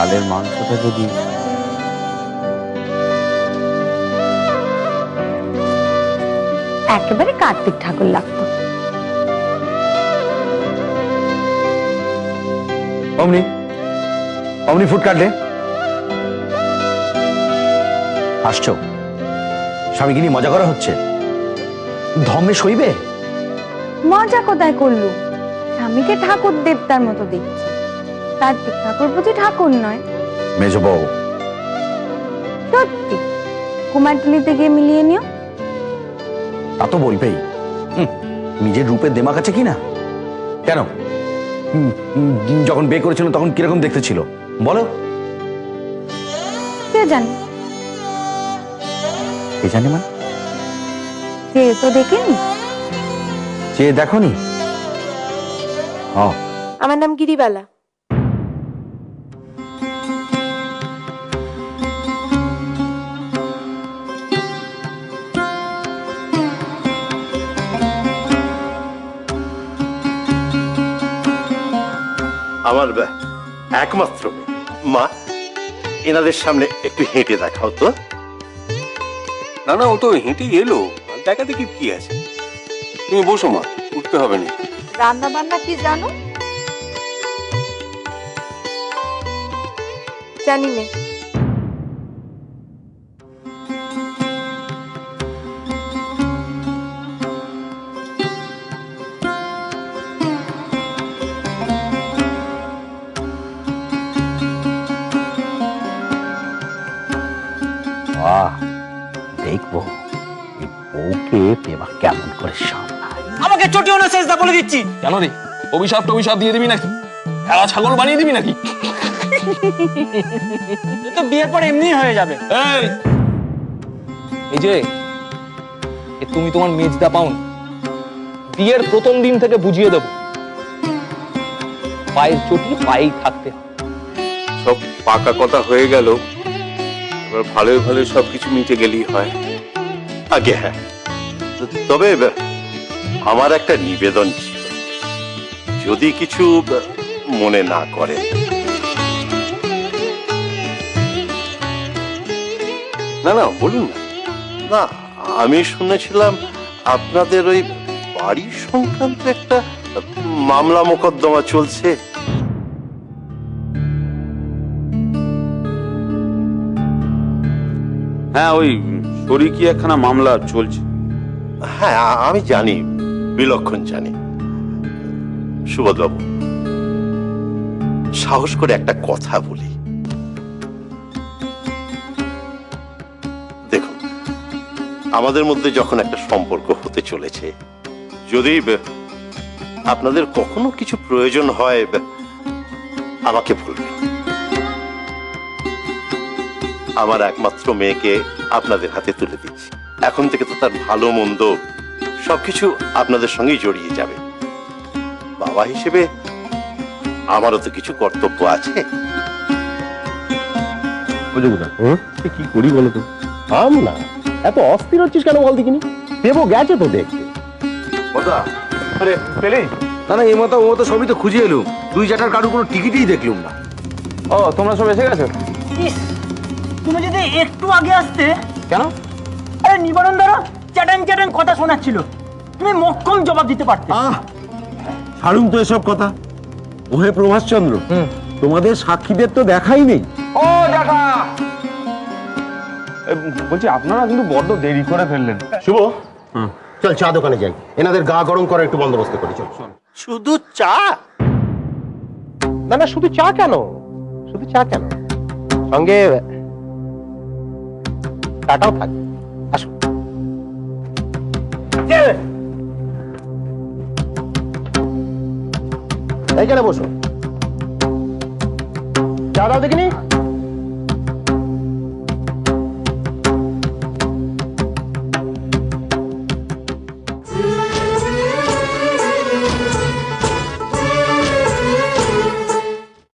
চালের মাংসটা যদি একেবারে কার্তিক ঠাকুর লাগতো। অমনি অমনি ফুট কাটলে হাসছো? স্বামীকে নিয়ে মজা করা হচ্ছে? ধমে সইবে? মজা কোথায় করলু? স্বামীকে ঠাকুর দেবতার মতো দেখছি, কার্তিক ঠাকুর বুঝি ঠাকুর নয়? মেজো বউ, সত্যি কুমারটুলিতে গিয়ে মিলিয়ে নিও। তা তো বলবেই। নিজের রূপের দেমাক আছে কিনা? কেন যখন বিয়ে করেছিল তখন কিরকম দেখতে ছিল বলো? কে জানে? কে জানে মানে? সে তো দেখিনি। যে দেখনি? আমার নাম গিরিবালা। আমার একমাত্র মা, এনাদের সামনে একটু হেঁটে দেখাও তো। না না, ও তো হেঁটে এলো, দেখা দেখি কি আছে। তুমি বসো মা, উঠতে হবে না। রান্না বান্না কি জানো? জানি না। দেখবো এই বউকে পেবা কেমন করে সামলায়। আমাকে চটিও না শেষদা বলে দিচ্ছি। কেন রে, অভিশাপ টভিশাপ দিয়ে দিবি নাকি? খেলা ছাগল বানিয়ে দিবি নাকি? তো বিয়ের পর এমনি হয়ে যাবে। এই যে তুমি তোমার মেজদা পাউন বিয়ের প্রথম দিন থেকে বুঝিয়ে দেব, পায়ের চটি পায়েই থাকতে হবে। সব পাকা কথা হয়ে গেল, এবার ভালো ভালো সবকিছু মিটে গেলেই হয়। আগে হ্যাঁ, তবে আমার একটা নিবেদন ছিল, যদি কিছু মনে না করেন। না না, বলুন না। না, আমি শুনেছিলাম আপনাদের ওই বাড়ি সংক্রান্ত একটা মামলা মোকদ্দমা চলছে। হ্যাঁ, ওই শরিকি একখানা মামলা চলছে। হ্যাঁ, আমি জানি, বিলক্ষণ জানি। সুবোধবাবু, সাহস করে একটা কথা বলি। দেখুন, আমাদের মধ্যে যখন একটা সম্পর্ক হতে চলেছে, যদি আপনাদের কখনো কিছু প্রয়োজন হয় আমাকে বলবেন। আমার একমাত্র মেয়েকে আপনাদের হাতে তুলে দিচ্ছি। এখন থেকে তো তার ভালো মন্দ সবকিছু আপনাদের সঙ্গেই জড়িয়ে যাবে। বাবা হিসেবে আমারও তো কিছু কর্তব্য আছে। কি করি বলো তো? থাম না, এত অস্থির হচ্ছিস কেন বল দেখিনি? দেবো গেছে তো দেখতে। আরে পেলে? না না, এই মতো ও মতো সবই তো খুঁজে এলুম, দুই জাটার কারো কোনো টিকিটই দেখলুম না। ও, তোমরা সব এসে গেছো? তুমি যদি একটু আগে আসতে। কেন? আরে নিবারণ দ্বারা চ্যাটাং চ্যাটাং কথা শোনাচ্ছিল, তুমি মক্কম জবাব দিতে পারতে। ছাড়ুন তো এসব কথা। ওহে প্রভাসচন্দ্র, তোমাদের সাক্ষীদের তো দেখাই নেই। ও দেখা, বলছি আপনারা কিন্তু বড্ড দেরি করে ফেললেন। শুভ, চল চা দোকানে যাই, এনাদের গা গরম করার একটু বন্দোবস্ত করি। চল। শুধু চা? না না, শুধু চা কেন? শুধু চা কেন, সঙ্গে চাটাও থাকবে। আসো। এইখানে বসো, চা দাও দেখিনি।